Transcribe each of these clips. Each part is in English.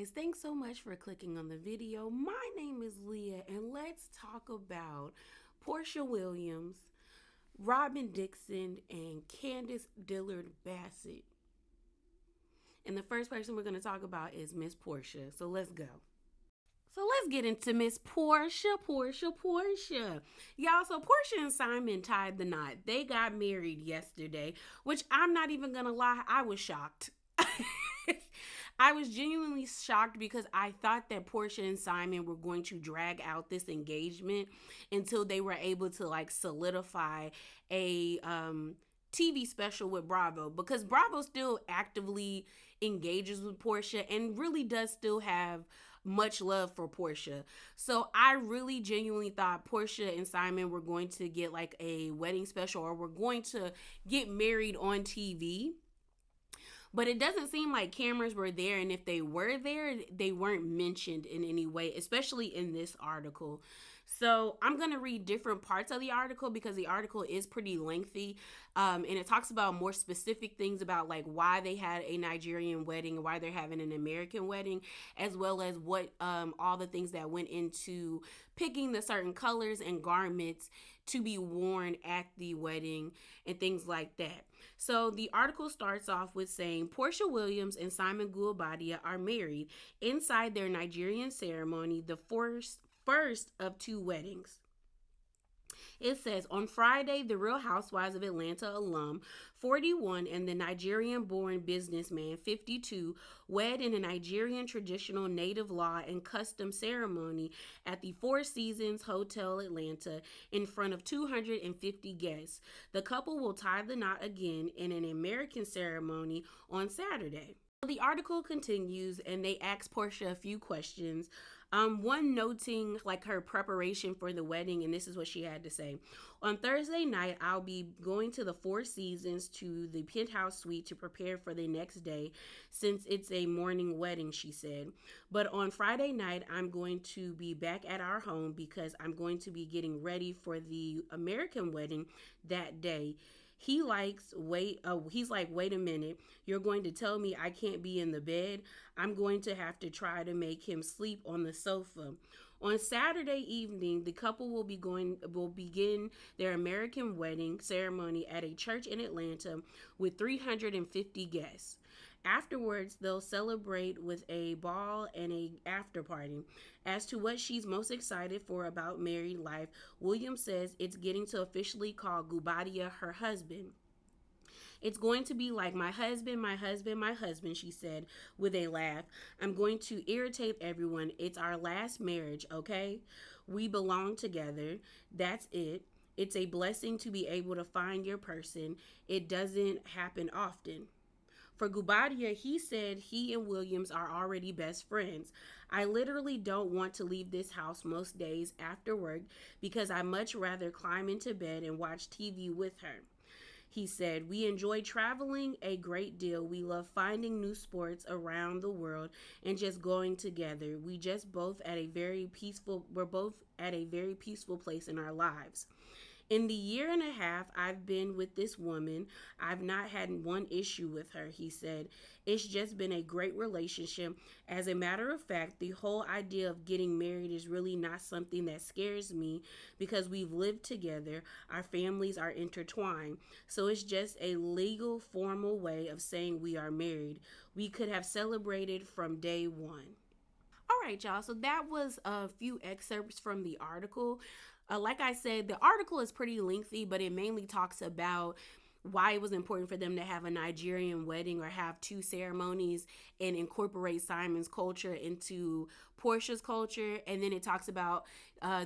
guys, thanks so much for clicking on the video. My name is Leah, and let's talk about Porsha Williams, Robyn Dixon, and Candiace Dillard Bassett. And the first person we're going to talk about is Miss Porsha. So let's go. So let's get into Miss Porsha. Y'all, so Porsha and Simon tied the knot. They got married yesterday, which I'm not even going to lie, I was shocked. I was genuinely shocked because I thought that Porsha and Simon were going to drag out this engagement until they were able to solidify a TV special with Bravo, because Bravo still actively engages with Porsha and really does still have much love for Porsha. So I really genuinely thought Porsha and Simon were going to get a wedding special, or were going to get married on TV. But it doesn't seem like cameras were there, and if they were there, they weren't mentioned in any way, especially in this article. So I'm going to read different parts of the article because the article is pretty lengthy, and it talks about more specific things about why they had a Nigerian wedding and why they're having an American wedding, as well as what all the things that went into picking the certain colors and garments to be worn at the wedding and things like that. So the article starts off with saying Porsha Williams and Simon Guobadia are married inside their Nigerian ceremony, the first of two weddings. It says, on Friday, the Real Housewives of Atlanta alum, 41, and the Nigerian-born businessman, 52, wed in a Nigerian traditional native law and custom ceremony at the Four Seasons Hotel Atlanta in front of 250 guests. The couple will tie the knot again in an American ceremony on Saturday. The article continues, and they ask Porsha a few questions. One noting her preparation for the wedding, and this is what she had to say. On Thursday night, I'll be going to the Four Seasons to the penthouse suite to prepare for the next day, since it's a morning wedding, she said. But on Friday night, I'm going to be back at our home because I'm going to be getting ready for the American wedding that day. He's like, wait a minute, you're going to tell me I can't be in the bed? I'm going to have to try to make him sleep on the sofa. On Saturday evening, the couple will begin their American wedding ceremony at a church in Atlanta with 350 guests. Afterwards, they'll celebrate with a ball and an after party. As to what she's most excited for about married life, Williams says it's getting to officially call Guobadia her husband. It's going to be like my husband, she said with a laugh. I'm going to irritate everyone. It's our last marriage, okay? We belong together. That's it. It's a blessing to be able to find your person. It doesn't happen often. For Guobadia, he said he and Williams are already best friends. I literally don't want to leave this house most days after work because I much rather climb into bed and watch TV with her. He said, we enjoy traveling a great deal. We love finding new sports around the world and just going together. We're both at a very peaceful place in our lives. In the year and a half I've been with this woman, I've not had one issue with her, he said. It's just been a great relationship. As a matter of fact, the whole idea of getting married is really not something that scares me because we've lived together. Our families are intertwined. So it's just a legal, formal way of saying we are married. We could have celebrated from day one. All right, y'all. So that was a few excerpts from the article. Like I said, the article is pretty lengthy, but it mainly talks about why it was important for them to have a Nigerian wedding or have two ceremonies and incorporate Simon's culture into Porsha's culture. And then it talks about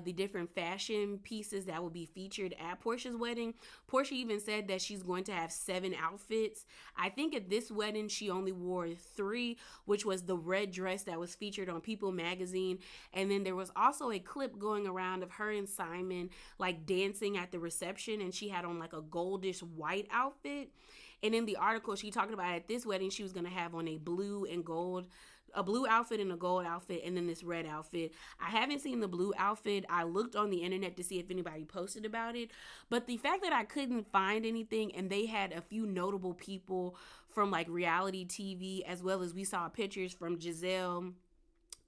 the different fashion pieces that will be featured at Porsha's wedding. Porsha even said that she's going to have 7 outfits. I think at this wedding, she only wore 3, which was the red dress that was featured on People magazine. And then there was also a clip going around of her and Simon dancing at the reception, and she had on a goldish white outfit. And in the article, she talked about at this wedding, she was going to have on a blue outfit and a gold outfit, and then this red outfit. I haven't seen the blue outfit. I looked on the internet to see if anybody posted about it, but the fact that I couldn't find anything, and they had a few notable people from reality TV, as well as we saw pictures from Giselle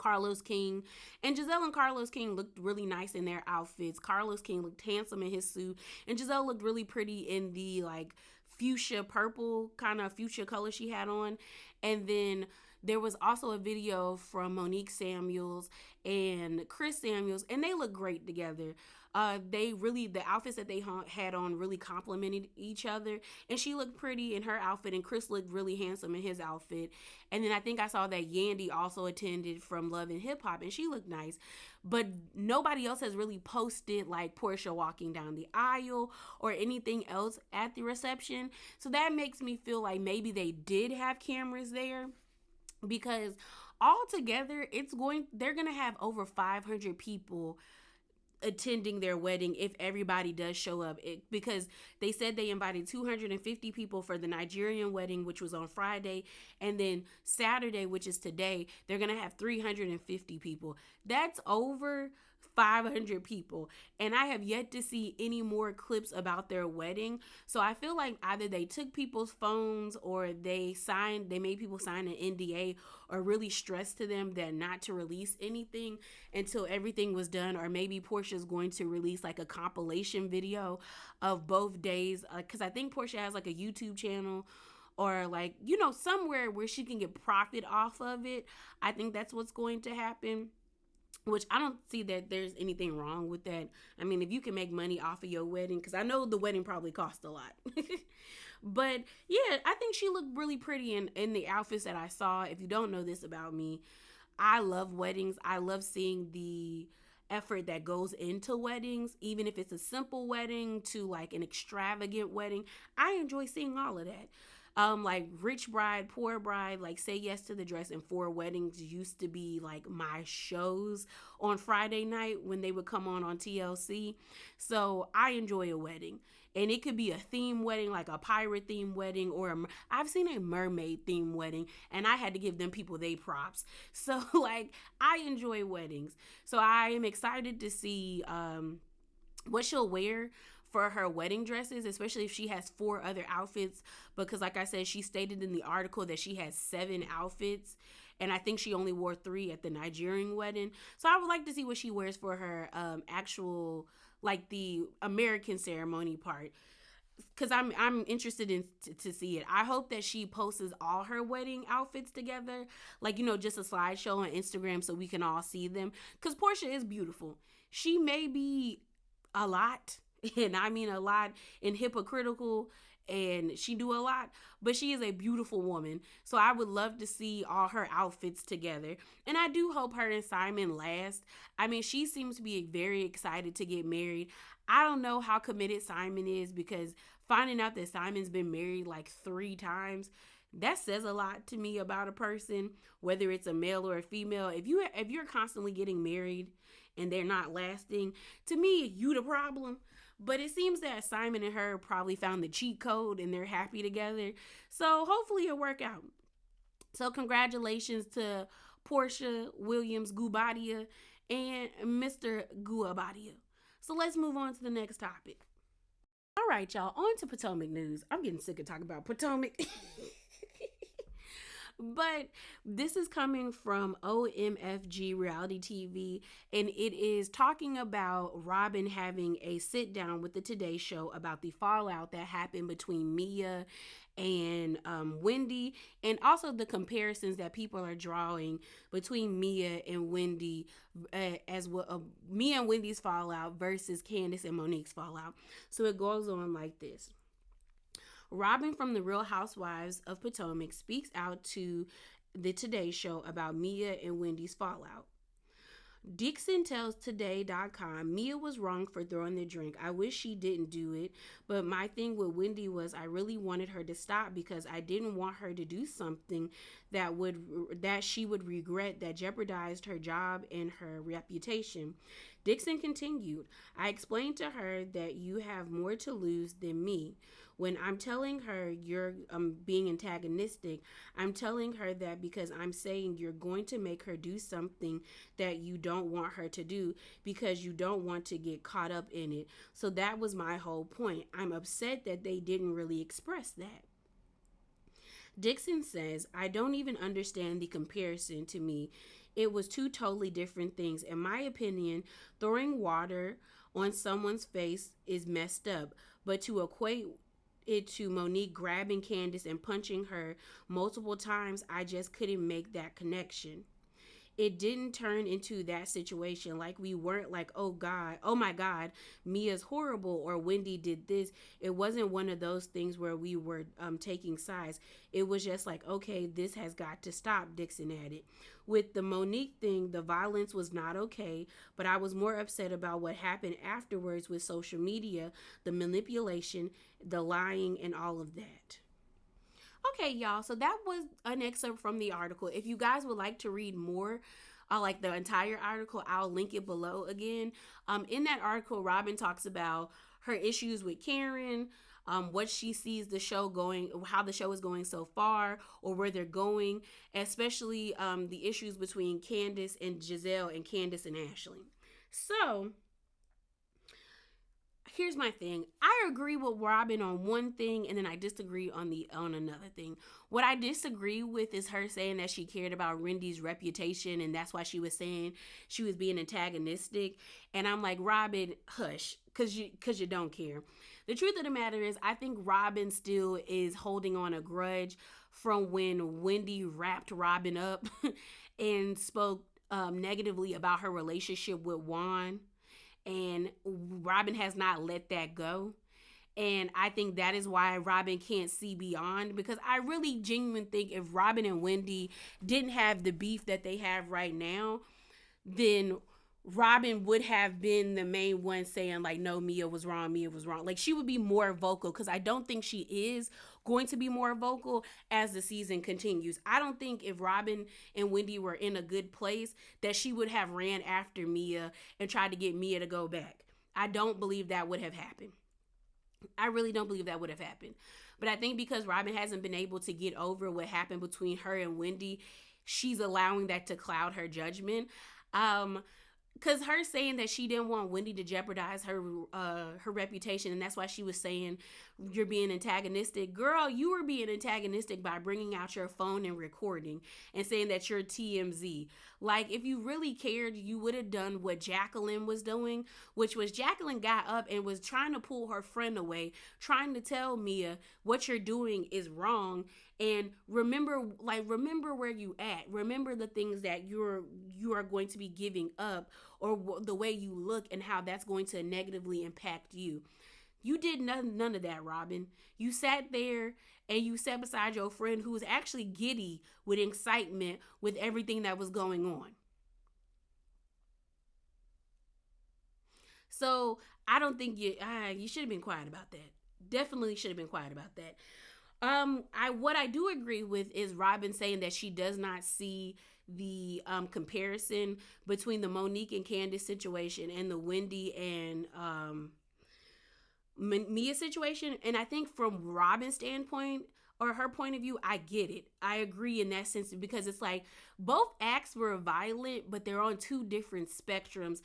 Carlos King. And Giselle and Carlos King looked really nice in their outfits. Carlos King looked handsome in his suit, and Giselle looked really pretty in the like fuchsia purple kind of fuchsia color she had on. And then there was also a video from Monique Samuels and Chris Samuels, and they look great together. The outfits that they had on really complemented each other, and she looked pretty in her outfit, and Chris looked really handsome in his outfit. And then I think I saw that Yandy also attended from Love and Hip Hop, and she looked nice. But nobody else has really posted like Porsha walking down the aisle or anything else at the reception. So that makes me feel like maybe they did have cameras there, because altogether they're gonna have over 500 people attending their wedding if everybody does show up, because they said they invited 250 people for the Nigerian wedding, which was on Friday, and then Saturday, which is today, they're gonna have 350 people. That's over 500 people, and I have yet to see any more clips about their wedding. So I feel like either they took people's phones, or they made people sign an NDA, or really stressed to them that not to release anything until everything was done. Or maybe Porsha's going to release like a compilation video of both days, because I think Porsha has like a YouTube channel, or like, somewhere where she can get profit off of it. I think that's what's going to happen, which I don't see that there's anything wrong with that. I mean, if you can make money off of your wedding, because I know the wedding probably cost a lot. But yeah, I think she looked really pretty in the outfits that I saw. If you don't know this about me, I love weddings. I love seeing the effort that goes into weddings, even if it's a simple wedding to like an extravagant wedding. I enjoy seeing all of that. Like Rich Bride, Poor Bride, like Say Yes to the Dress, and Four Weddings used to be like my shows on Friday night when they would come on TLC. So I enjoy a wedding, and it could be a theme wedding, like a pirate theme wedding, or I've seen a mermaid theme wedding, and I had to give them people they props. So like, I enjoy weddings. So I am excited to see what she'll wear for her wedding dresses, especially if she has 4 other outfits, because like I said, she stated in the article that she has 7 outfits, and I think she only wore 3 at the Nigerian wedding. So I would like to see what she wears for her actual, like the American ceremony part, because I'm interested in to see it. I hope that she posts all her wedding outfits together, like, just a slideshow on Instagram so we can all see them, because Porsha is beautiful. She may be a lot, and I mean a lot, and hypocritical, and she do a lot, but she is a beautiful woman. So I would love to see all her outfits together, and I do hope her and Simon last. I mean, she seems to be very excited to get married. I don't know how committed Simon is, because finding out that Simon's been married like 3 times, that says a lot to me about a person, whether it's a male or a female. If you're constantly getting married and they're not lasting, to me, you the problem. But it seems that Simon and her probably found the cheat code, and they're happy together. So hopefully it'll work out. So congratulations to Porsha Williams Guobadia and Mr. Guobadia. So let's move on to the next topic. All right, y'all, on to Potomac news. I'm getting sick of talking about Potomac. But this is coming from OMFG Reality TV, and it is talking about Robyn having a sit down with the Today Show about the fallout that happened between Mia and Wendy, and also the comparisons that people are drawing between Mia and Wendy, as well, Mia and Wendy's fallout versus Candiace and Monique's fallout. So it goes on like this. Robyn from the Real Housewives of Potomac speaks out to the Today Show about Mia and Wendy's fallout. Dixon tells Today.com, Mia was wrong for throwing the drink. I wish she didn't do it, but my thing with Wendy was I really wanted her to stop, because I didn't want her to do something that she would regret, that jeopardized her job and her reputation. Dixon continued, I explained to her that you have more to lose than me. When I'm telling her you're being antagonistic, I'm telling her that because I'm saying you're going to make her do something that you don't want her to do, because you don't want to get caught up in it. So that was my whole point. I'm upset that they didn't really express that. Dixon says, I don't even understand the comparison to me. It was two totally different things. In my opinion, throwing water on someone's face is messed up, but to equate it to Monique grabbing Candiace and punching her multiple times, I just couldn't make that connection. It didn't turn into that situation. Like, we weren't like, oh God, oh my God, Mia's horrible or Wendy did this. It wasn't one of those things where we were taking sides. It was just like, okay, this has got to stop. Dixon added. With the Monique thing, the violence was not okay, but I was more upset about what happened afterwards with social media, the manipulation, the lying, and all of that. Okay, y'all. So that was an excerpt from the article. If you guys would like to read more, like the entire article, I'll link it below again. In that article, Robyn talks about her issues with Karen, what she sees the show going, how the show is going so far, or where they're going, especially the issues between Candiace and Giselle and Candiace and Ashley. So here's my thing. I agree with Robyn on one thing, and then I disagree on another thing. What I disagree with is her saying that she cared about Wendy's reputation, and that's why she was saying she was being antagonistic. And I'm like, Robyn, hush, cause you don't care. The truth of the matter is, I think Robyn still is holding on a grudge from when Wendy wrapped Robyn up and spoke negatively about her relationship with Juan. And Robyn has not let that go. And I think that is why Robyn can't see beyond, because I really genuinely think if Robyn and Wendy didn't have the beef that they have right now, then Robyn would have been the main one saying like, no, Mia was wrong. Like, she would be more vocal, because I don't think she is going to be more vocal as the season continues. I don't think if Robyn and Wendy were in a good place that she would have ran after Mia and tried to get Mia to go back. I don't believe that would have happened. I really don't believe that would have happened. But I think because Robyn hasn't been able to get over what happened between her and Wendy, she's allowing that to cloud her judgment. Because her saying that she didn't want Wendy to jeopardize her reputation, and that's why she was saying you're being antagonistic. Girl, you were being antagonistic by bringing out your phone and recording and saying that you're TMZ. Like, if you really cared, you would have done what Jacqueline was doing, which was Jacqueline got up and was trying to pull her friend away, trying to tell Mia what you're doing is wrong. And remember where you at. Remember the things that you are going to be giving up, or the way you look and how that's going to negatively impact you. You did none of that, Robyn. You sat there and you sat beside your friend who was actually giddy with excitement with everything that was going on. So I don't think you should have been quiet about that. Definitely should have been quiet about that. What I do agree with is Robyn saying that she does not see the comparison between the Monique and Candiace situation and the Wendy and Mia situation. And I think from Robyn's standpoint, or her point of view, I get it. I agree in that sense, because it's like both acts were violent, but they're on two different spectrums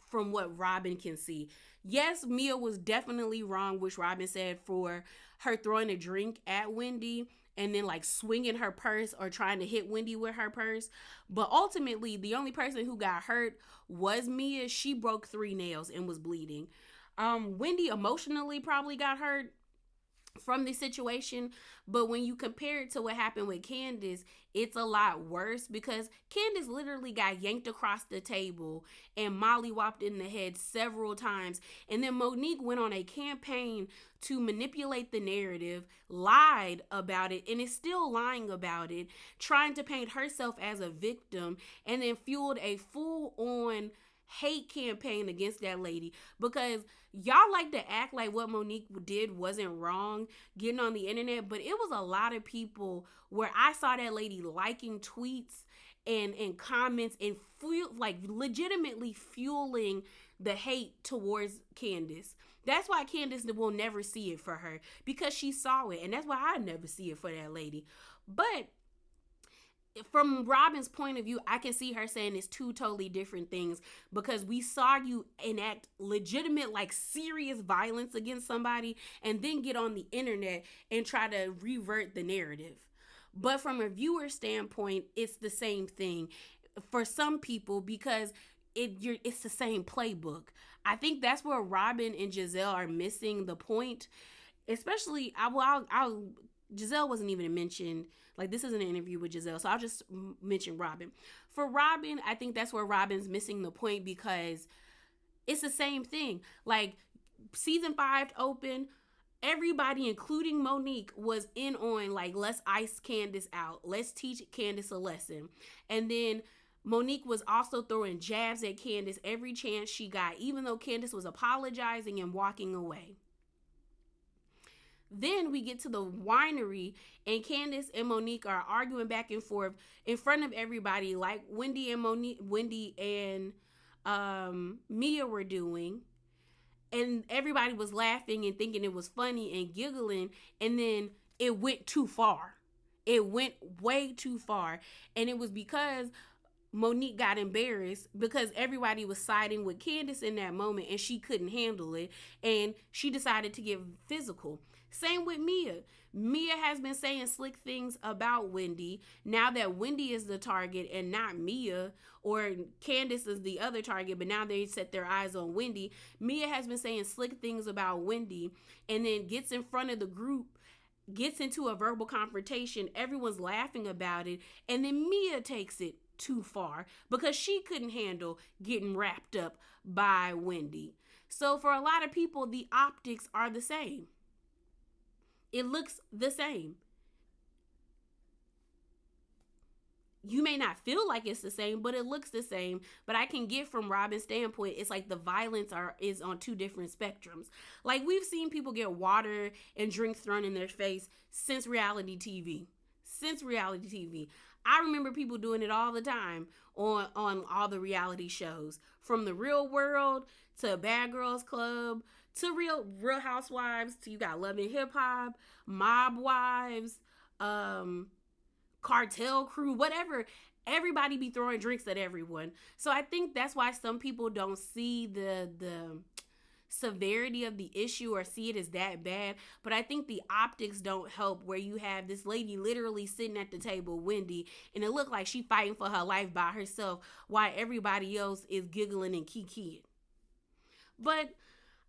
from what Robyn can see. Yes, Mia was definitely wrong, which Robyn said, for her throwing a drink at Wendy and then like swinging her purse or trying to hit Wendy with her purse. But ultimately, the only person who got hurt was Mia. She broke 3 nails and was bleeding. Wendy emotionally probably got hurt from the situation, but when you compare it to what happened with Candiace, it's a lot worse, because Candiace literally got yanked across the table and mollywopped in the head several times, and then Monique went on a campaign to manipulate the narrative, lied about it, and is still lying about it, trying to paint herself as a victim, and then fueled a full-on hate campaign against that lady, because y'all like to act like what Monique did wasn't wrong getting on the internet, but it was a lot of people where I saw that lady liking tweets and comments and legitimately fueling the hate towards Candiace. That's why Candiace will never see it for her, because she saw it, and that's why I never see it for that lady. But from Robyn's point of view, I can see her saying it's two totally different things, because we saw you enact legitimate, like, serious violence against somebody and then get on the internet and try to revert the narrative. But from a viewer standpoint, it's the same thing for some people because it's the same playbook. I think that's where Robyn and Giselle are missing the point. Especially, Giselle wasn't even mentioned. Like, this isn't an interview with Giselle, so I'll just mention Robyn. For Robyn, I think that's where Robyn's missing the point because it's the same thing. Like, season 5 open, everybody, including Monique, was in on, like, let's ice Candiace out. Let's teach Candiace a lesson. And then Monique was also throwing jabs at Candiace every chance she got, even though Candiace was apologizing and walking away. Then we get to the winery, and Candiace and Monique are arguing back and forth in front of everybody, like Wendy and Mia were doing. And everybody was laughing and thinking it was funny and giggling, and then it went too far. It went way too far. And it was because Monique got embarrassed because everybody was siding with Candiace in that moment, and she couldn't handle it, and she decided to get physical. Same with Mia. Mia has been saying slick things about Wendy. Now that Wendy is the target and not Mia, or Candiace is the other target, but now they set their eyes on Wendy. Mia has been saying slick things about Wendy, and then gets in front of the group, gets into a verbal confrontation. Everyone's laughing about it, and then Mia takes it too far because she couldn't handle getting wrapped up by Wendy. So for a lot of people, the optics are the same. It looks the same. You may not feel like it's the same, but it looks the same. But I can get from Robyn's standpoint, it's like the violence is on two different spectrums. Like, we've seen people get water and drinks thrown in their face since reality TV. I remember people doing it all the time on all the reality shows, from The Real World to Bad Girls Club to Real Housewives to, you got Love and Hip Hop, Mob Wives, Cartel Crew, whatever. Everybody be throwing drinks at everyone. So I think that's why some people don't see the severity of the issue or see it as that bad. But I think the optics don't help, where you have this lady literally sitting at the table, Wendy, and it looked like she fighting for her life by herself while everybody else is giggling and kikiing. But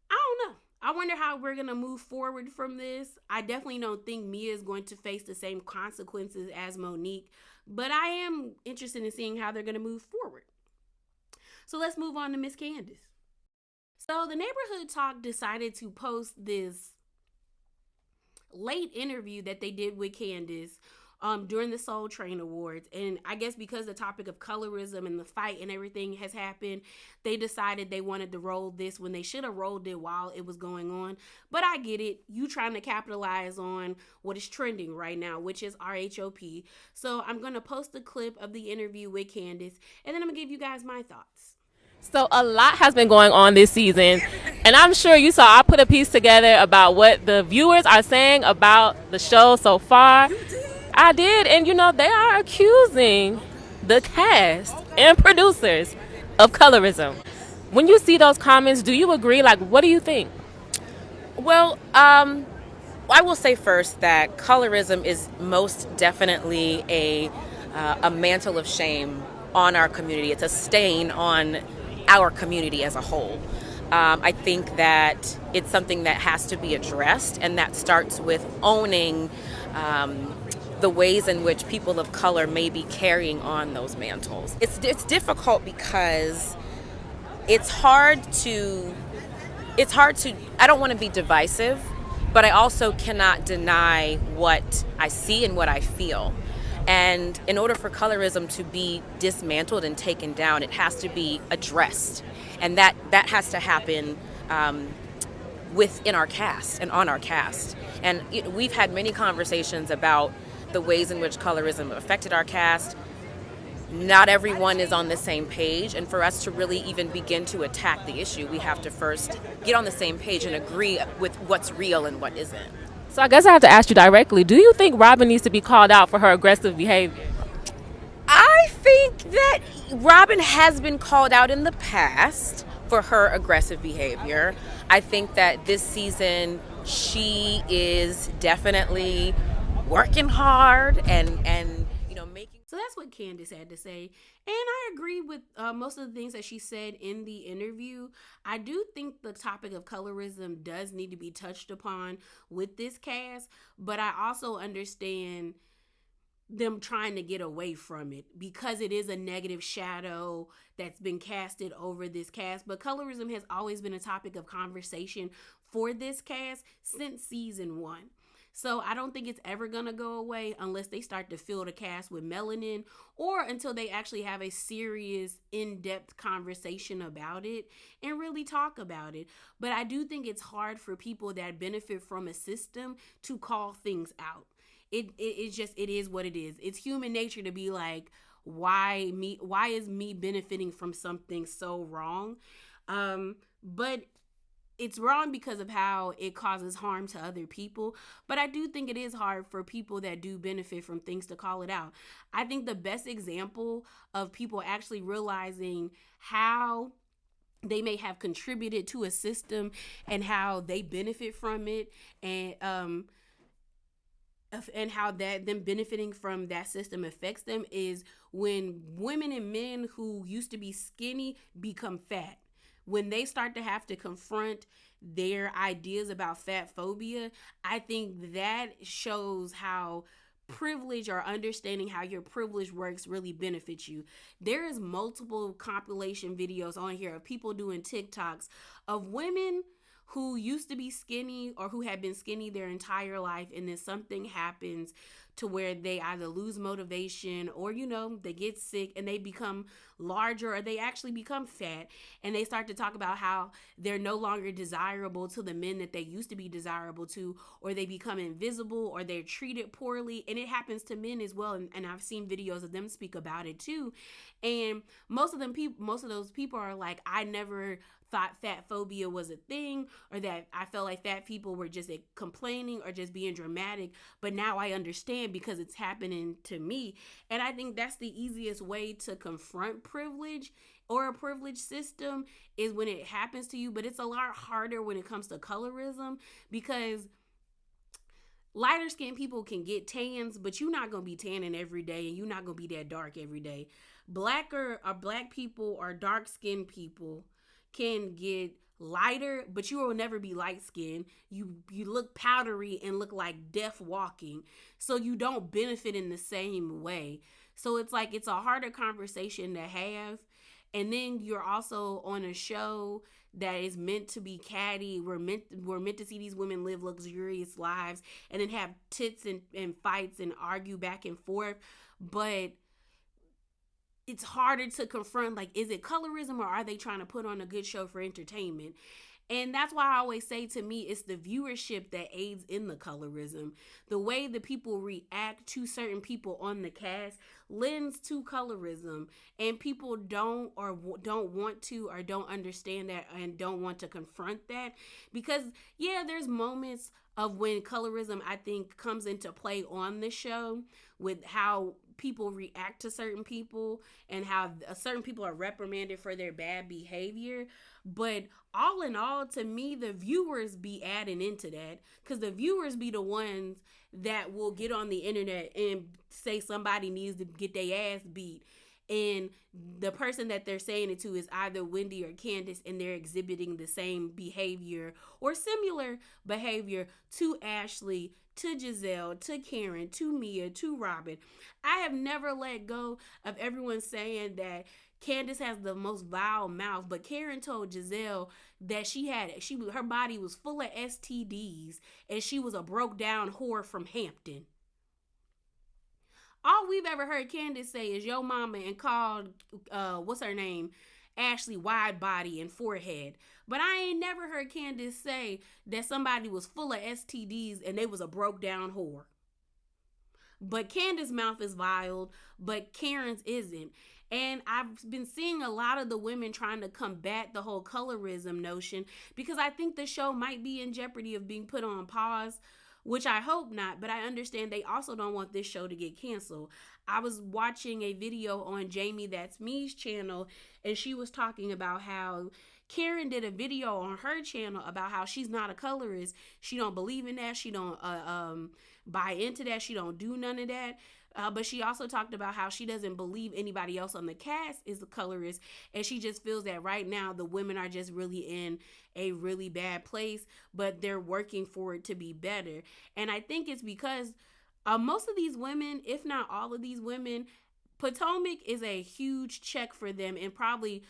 I don't know. I wonder how we're going to move forward from this. I definitely don't think Mia is going to face the same consequences as Monique, but I am interested in seeing how they're going to move forward. So let's move on to Miss Candiace. So the Neighborhood Talk decided to post this late interview that they did with Candiace during the Soul Train Awards. And I guess because the topic of colorism and the fight and everything has happened, they decided they wanted to roll this when they should have rolled it while it was going on. But I get it. You trying to capitalize on what is trending right now, which is RHOP. So I'm going to post a clip of the interview with Candiace, and then I'm going to give you guys my thoughts. So a lot has been going on this season, and I'm sure you saw I put a piece together about what the viewers are saying about the show so far. I did, and they are accusing the cast and producers of colorism. When you see those comments, do you agree? Like, what do you think? Well, I will say first that colorism is most definitely a mantle of shame on our community. It's a stain on our community as a whole. I think that it's something that has to be addressed, and that starts with owning the ways in which people of color may be carrying on those mantles. It's difficult because it's hard to, I don't want to be divisive, but I also cannot deny what I see and what I feel. And in order for colorism to be dismantled and taken down, it has to be addressed. And that has to happen within our cast and on our cast. And we've had many conversations about the ways in which colorism affected our cast. Not everyone is on the same page, and for us to really even begin to attack the issue, we have to first get on the same page and agree with what's real and what isn't. So I guess I have to ask you directly, do you think Robyn needs to be called out for her aggressive behavior? I think that Robyn has been called out in the past for her aggressive behavior. I think that this season she is definitely working hard and making. So that's what Candiace had to say. And I agree with most of the things that she said in the interview. I do think the topic of colorism does need to be touched upon with this cast, but I also understand them trying to get away from it because it is a negative shadow that's been casted over this cast. But colorism has always been a topic of conversation for this cast since season 1. So I don't think it's ever going to go away unless they start to fill the cast with melanin or until they actually have a serious, in-depth conversation about it and really talk about it. But I do think it's hard for people that benefit from a system to call things out. It is what it is. It's human nature to be like, why me? Why is me benefiting from something so wrong? But it's wrong because of how it causes harm to other people. But I do think it is hard for people that do benefit from things to call it out. I think the best example of people actually realizing how they may have contributed to a system and how they benefit from it, and how that them benefiting from that system affects them is when women and men who used to be skinny become fat. When they start to have to confront their ideas about fat phobia, I think that shows how privilege or understanding how your privilege works really benefits you. There is multiple compilation videos on here of people doing TikToks of women who used to be skinny or who have been skinny their entire life, and then something happens to where they either lose motivation or, they get sick and they become larger, or they actually become fat, and they start to talk about how they're no longer desirable to the men that they used to be desirable to, or they become invisible, or they're treated poorly. And it happens to men as well, and I've seen videos of them speak about it too. And most of those people are like, I never thought fat phobia was a thing, or that I felt like fat people were just complaining or just being dramatic, but now I understand because it's happening to me. And I think that's the easiest way to confront privilege or a privileged system, is when it happens to you. But it's a lot harder when it comes to colorism, because lighter skinned people can get tans, but you're not going to be tanning every day, and you're not going to be that dark every day. Black people or dark skinned people can get lighter, but you will never be light skinned. You look powdery and look like death walking, so you don't benefit in the same way. So it's like, it's a harder conversation to have. And then you're also on a show that is meant to be catty. We're meant to see these women live luxurious lives and then have tits and fights and argue back and forth. But it's harder to confront, like, is it colorism or are they trying to put on a good show for entertainment? And that's why I always say, to me, it's the viewership that aids in the colorism. The way the people react to certain people on the cast lends to colorism, and people don't want to or don't understand that and don't want to confront that. Because there's moments of when colorism, I think, comes into play on the show, with how people react to certain people and how certain people are reprimanded for their bad behavior. But all in all, to me, the viewers be adding into that, because the viewers be the ones that will get on the internet and say somebody needs to get their ass beat, and the person that they're saying it to is either Wendy or Candiace, and they're exhibiting the same behavior or similar behavior to Ashley, to Giselle, to Karen, to Mia, to Robyn. I have never let go of everyone saying that Candiace has the most vile mouth, but Karen told Giselle that her body was full of STDs and she was a broke down whore from Hampton. All we've ever heard Candiace say is yo mama, and called what's her name, Ashley, wide body and forehead. But I ain't never heard Candiace say that somebody was full of STDs and they was a broke down whore. But Candiace's mouth is vile, but Karen's isn't. And I've been seeing a lot of the women trying to combat the whole colorism notion, because I think the show might be in jeopardy of being put on pause, which I hope not, but I understand they also don't want this show to get canceled. I was watching a video on Jamie That's Me's channel, and she was talking about how Karen did a video on her channel about how she's not a colorist. She don't believe in that. She don't buy into that. She don't do none of that. But she also talked about how she doesn't believe anybody else on the cast is a colorist. And she just feels that right now the women are just really in a really bad place, but they're working for it to be better. And I think it's because most of these women, if not all of these women, Potomac is a huge check for them, and probably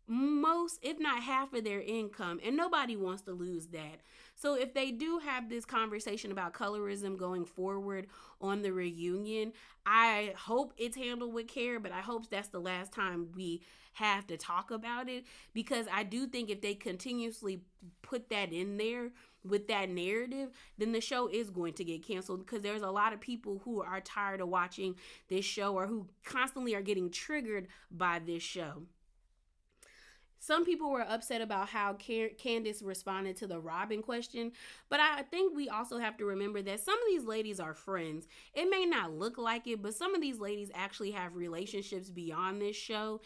most, if not half of their income, and nobody wants to lose that. So if they do have this conversation about colorism going forward on the reunion, I hope it's handled with care, but I hope that's the last time we have to talk about it, because I do think if they continuously put that in there with that narrative, then the show is going to get canceled, because there's a lot of people who are tired of watching this show, or who constantly are getting triggered by this show. Some people were upset about how Candiace responded to the Robyn question, but I think we also have to remember that some of these ladies are friends. It may not look like it, but some of these ladies actually have relationships beyond this show.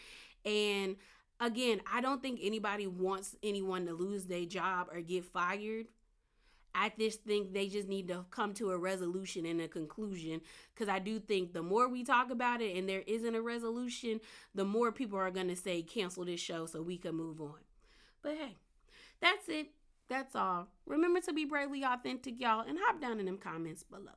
And again, I don't think anybody wants anyone to lose their job or get fired. I just think they just need to come to a resolution and a conclusion, because I do think the more we talk about it and there isn't a resolution, the more people are going to say cancel this show so we can move on. But hey, that's it. That's all. Remember to be bravely authentic, y'all, and hop down in them comments below.